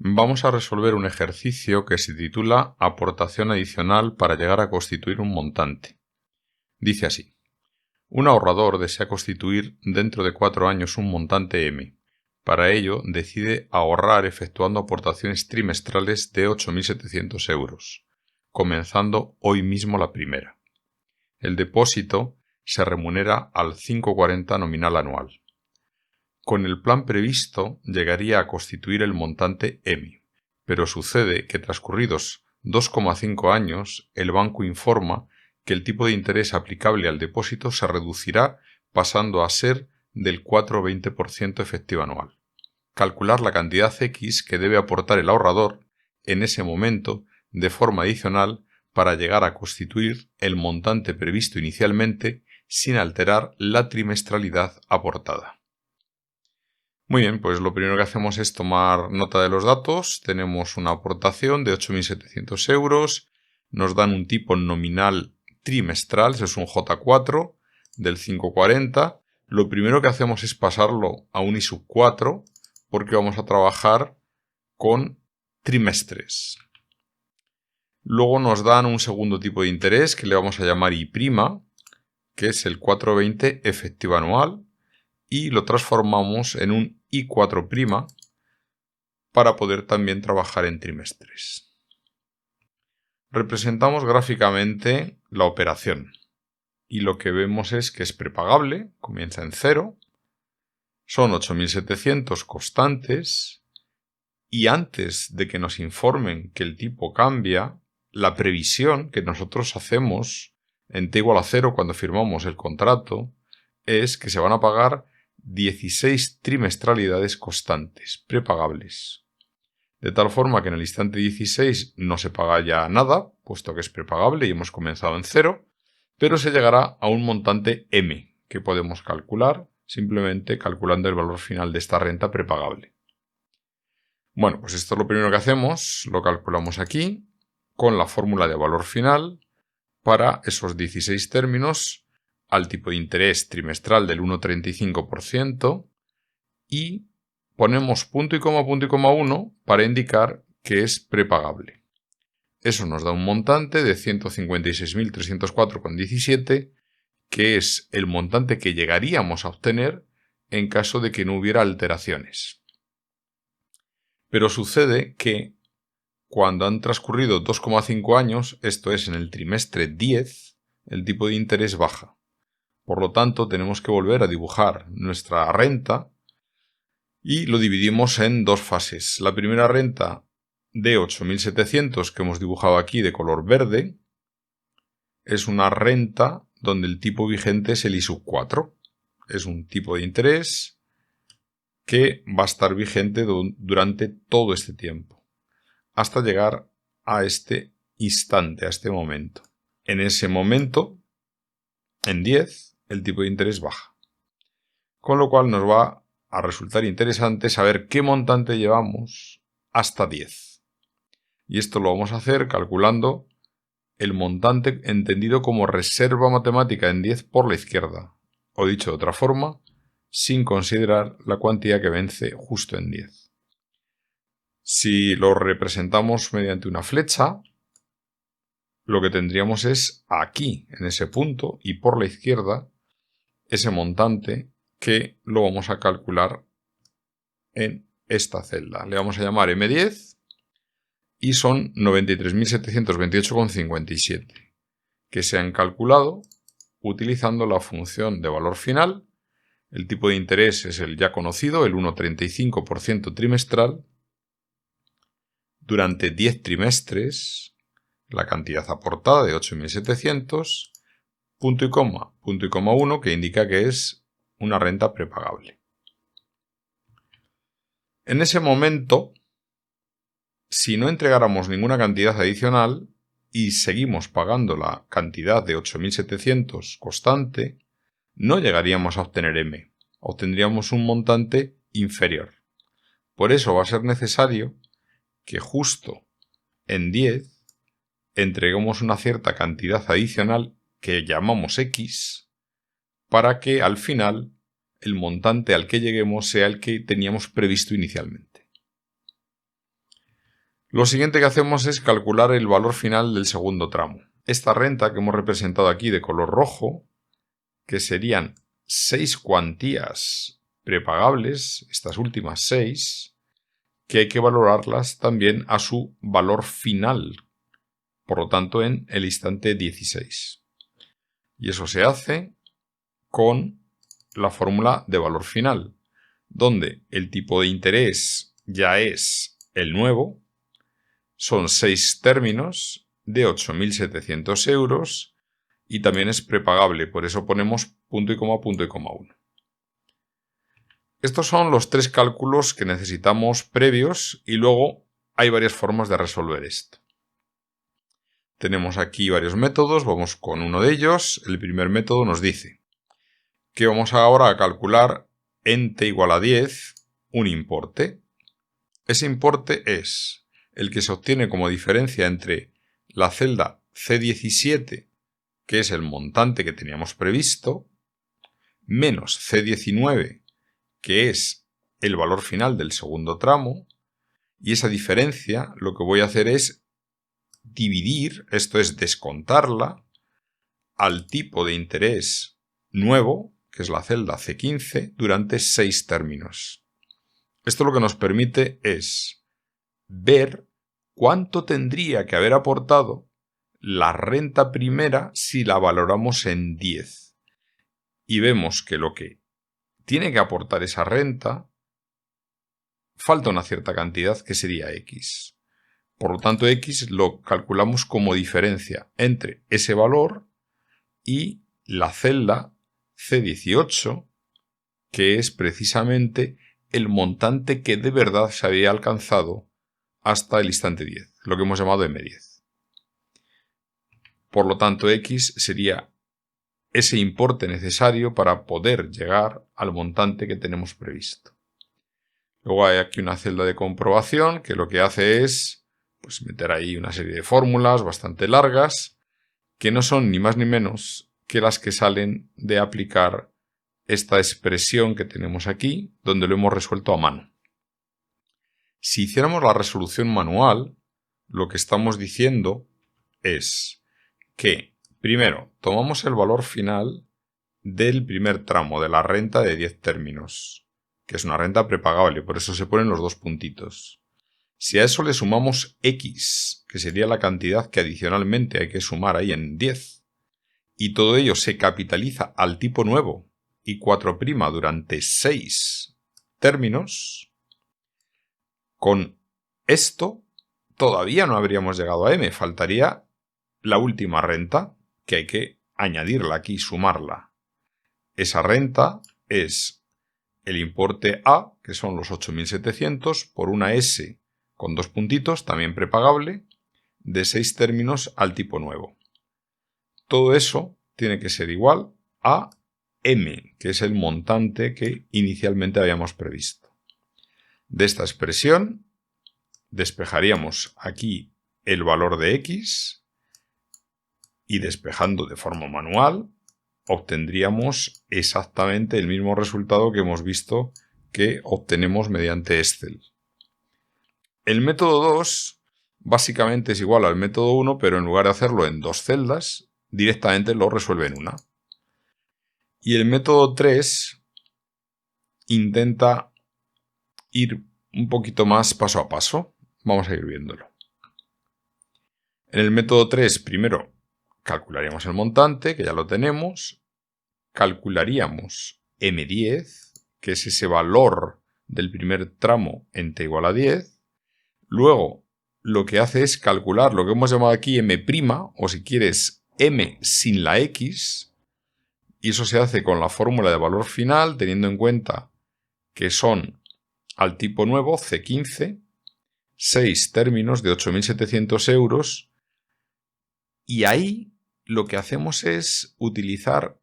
Vamos a resolver un ejercicio que se titula Aportación adicional para llegar a constituir un montante. Dice así: un ahorrador desea constituir dentro de 4 años un montante M. Para ello, decide ahorrar efectuando aportaciones trimestrales de 8.700 euros, comenzando hoy mismo la primera. El depósito se remunera al 5,40 nominal anual. Con el plan previsto llegaría a constituir el montante M, pero sucede que transcurridos 2,5 años el banco informa que el tipo de interés aplicable al depósito se reducirá pasando a ser del 4,20% efectivo anual. Calcular la cantidad X que debe aportar el ahorrador en ese momento de forma adicional para llegar a constituir el montante previsto inicialmente sin alterar la trimestralidad aportada. Muy bien, pues lo primero que hacemos es tomar nota de los datos. Tenemos una aportación de 8.700 euros. Nos dan un tipo nominal trimestral, es un J4 del 5,40. Lo primero que hacemos es pasarlo a un I/4 porque vamos a trabajar con trimestres. Luego nos dan un segundo tipo de interés que le vamos a llamar I', que es el 4,20 efectivo anual, y lo transformamos en un I4' para poder también trabajar en trimestres. Representamos gráficamente la operación y lo que vemos es que es prepagable, comienza en 0, son 8.700 constantes y antes de que nos informen que el tipo cambia, la previsión que nosotros hacemos en t igual a 0 cuando firmamos el contrato es que se van a pagar 16 trimestralidades constantes, prepagables. De tal forma que en el instante 16 no se paga ya nada, puesto que es prepagable y hemos comenzado en 0, pero se llegará a un montante M, que podemos calcular simplemente calculando el valor final de esta renta prepagable. Bueno, pues esto es lo primero que hacemos, lo calculamos aquí, con la fórmula de valor final para esos 16 términos, al tipo de interés trimestral del 1,35% y ponemos punto y coma 1 para indicar que es prepagable. Eso nos da un montante de 156.304,17, que es el montante que llegaríamos a obtener en caso de que no hubiera alteraciones. Pero sucede que cuando han transcurrido 2,5 años, esto es en el trimestre 10, el tipo de interés baja. Por lo tanto, tenemos que volver a dibujar nuestra renta y lo dividimos en dos fases. La primera renta de 8.700 que hemos dibujado aquí de color verde es una renta donde el tipo vigente es el I/4. Es un tipo de interés que va a estar vigente durante todo este tiempo, hasta llegar a este instante, a este momento. En ese momento, en 10, el tipo de interés baja. Con lo cual nos va a resultar interesante saber qué montante llevamos hasta 10. Y esto lo vamos a hacer calculando el montante entendido como reserva matemática en 10 por la izquierda, o dicho de otra forma, sin considerar la cuantía que vence justo en 10. Si lo representamos mediante una flecha, lo que tendríamos es aquí, en ese punto, y por la izquierda, ese montante que lo vamos a calcular en esta celda. Le vamos a llamar M10 y son 93.728,57, que se han calculado utilizando la función de valor final. El tipo de interés es el ya conocido, el 1,35% trimestral. Durante 10 trimestres, la cantidad aportada de 8.700, punto y coma 1, que indica que es una renta prepagable. En ese momento, si no entregáramos ninguna cantidad adicional y seguimos pagando la cantidad de 8.700 constante, no llegaríamos a obtener M, obtendríamos un montante inferior. Por eso va a ser necesario que justo en 10 entreguemos una cierta cantidad adicional que llamamos X para que al final el montante al que lleguemos sea el que teníamos previsto inicialmente. Lo siguiente que hacemos es calcular el valor final del segundo tramo. Esta renta que hemos representado aquí de color rojo, que serían 6 cuantías prepagables, estas últimas 6, que hay que valorarlas también a su valor final, por lo tanto en el instante 16. Y eso se hace con la fórmula de valor final, donde el tipo de interés ya es el nuevo, son 6 términos de 8.700 euros y también es prepagable, por eso ponemos punto y coma 1. Estos son los 3 cálculos que necesitamos previos y luego hay varias formas de resolver esto. Tenemos aquí varios métodos, vamos con uno de ellos. El primer método nos dice que vamos ahora a calcular en t igual a 10 un importe. Ese importe es el que se obtiene como diferencia entre la celda C17, que es el montante que teníamos previsto, menos C19, que es el valor final del segundo tramo, y esa diferencia lo que voy a hacer es dividir, esto es descontarla, al tipo de interés nuevo, que es la celda C15, durante 6 términos. Esto lo que nos permite es ver cuánto tendría que haber aportado la renta primera si la valoramos en 10. Y vemos que lo que tiene que aportar esa renta, falta una cierta cantidad que sería X. Por lo tanto, X lo calculamos como diferencia entre ese valor y la celda C18, que es precisamente el montante que de verdad se había alcanzado hasta el instante 10, lo que hemos llamado M10. Por lo tanto, X sería ese importe necesario para poder llegar al montante que tenemos previsto. Luego hay aquí una celda de comprobación que lo que hace es meter ahí una serie de fórmulas bastante largas que no son ni más ni menos que las que salen de aplicar esta expresión que tenemos aquí, donde lo hemos resuelto a mano. Si hiciéramos la resolución manual, lo que estamos diciendo es que, primero, tomamos el valor final del primer tramo de la renta de 10 términos, que es una renta prepagable, por eso se ponen los 2 puntitos. Si a eso le sumamos X, que sería la cantidad que adicionalmente hay que sumar ahí en 10, y todo ello se capitaliza al tipo nuevo y 4' durante 6 términos, con esto todavía no habríamos llegado a M, faltaría la última renta, que hay que añadirla aquí, sumarla. Esa renta es el importe A, que son los 8.700, por una S con 2 puntitos, también prepagable, de 6 términos al tipo nuevo. Todo eso tiene que ser igual a M, que es el montante que inicialmente habíamos previsto. De esta expresión despejaríamos aquí el valor de X y despejando de forma manual obtendríamos exactamente el mismo resultado que hemos visto que obtenemos mediante Excel. El método 2 básicamente es igual al método 1, pero en lugar de hacerlo en 2 celdas, directamente lo resuelve en una. Y el método 3 intenta ir un poquito más paso a paso. Vamos a ir viéndolo. En el método 3, primero calcularíamos el montante, que ya lo tenemos. Calcularíamos M10, que es ese valor del primer tramo en t igual a 10. Luego, lo que hace es calcular lo que hemos llamado aquí M', o si quieres, M sin la X. Y eso se hace con la fórmula de valor final, teniendo en cuenta que son al tipo nuevo, C15, 6 términos de 8.700 euros. Y ahí lo que hacemos es utilizar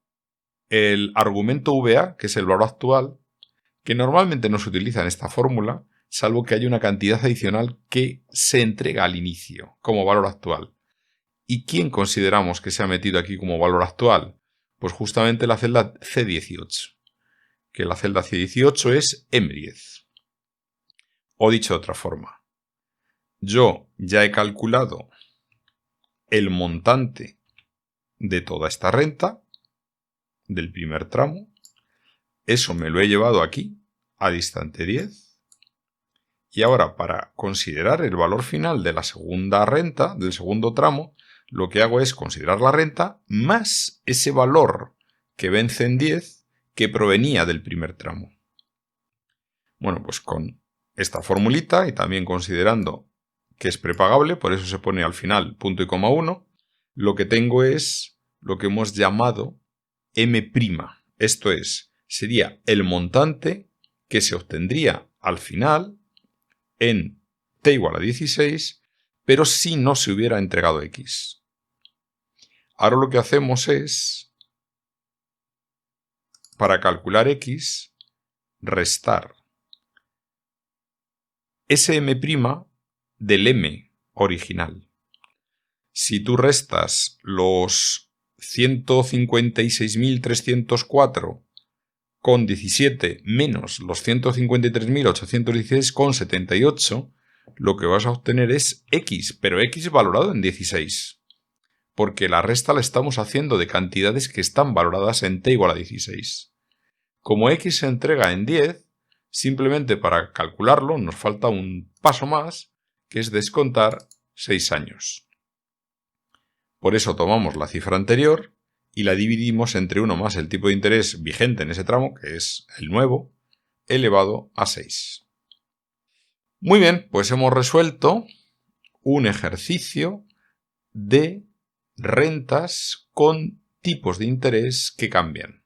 el argumento VA, que es el valor actual, que normalmente no se utiliza en esta fórmula, salvo que haya una cantidad adicional que se entrega al inicio como valor actual. ¿Y quién consideramos que se ha metido aquí como valor actual? Pues justamente la celda C18, que la celda C18 es M10. O dicho de otra forma, yo ya he calculado el montante de toda esta renta, del primer tramo. Eso me lo he llevado aquí, a distante 10. Y ahora, para considerar el valor final de la segunda renta, del segundo tramo, lo que hago es considerar la renta más ese valor que vence en 10 que provenía del primer tramo. Bueno, pues con esta formulita y también considerando que es prepagable, por eso se pone al final punto y coma 1, lo que tengo es lo que hemos llamado M'. Esto es, sería el montante que se obtendría al final en t igual a 16, pero si no se hubiera entregado X. Ahora lo que hacemos es, para calcular X, restar ese M' del M original. Si tú restas los 156.304 con 17 menos los 153.816 con 78, lo que vas a obtener es X, pero X valorado en 16. Porque la resta la estamos haciendo de cantidades que están valoradas en t igual a 16. Como X se entrega en 10, simplemente para calcularlo nos falta un paso más, que es descontar 6 años. Por eso tomamos la cifra anterior y la dividimos entre 1 más el tipo de interés vigente en ese tramo, que es el nuevo, elevado a 6. Muy bien, pues hemos resuelto un ejercicio de rentas con tipos de interés que cambian.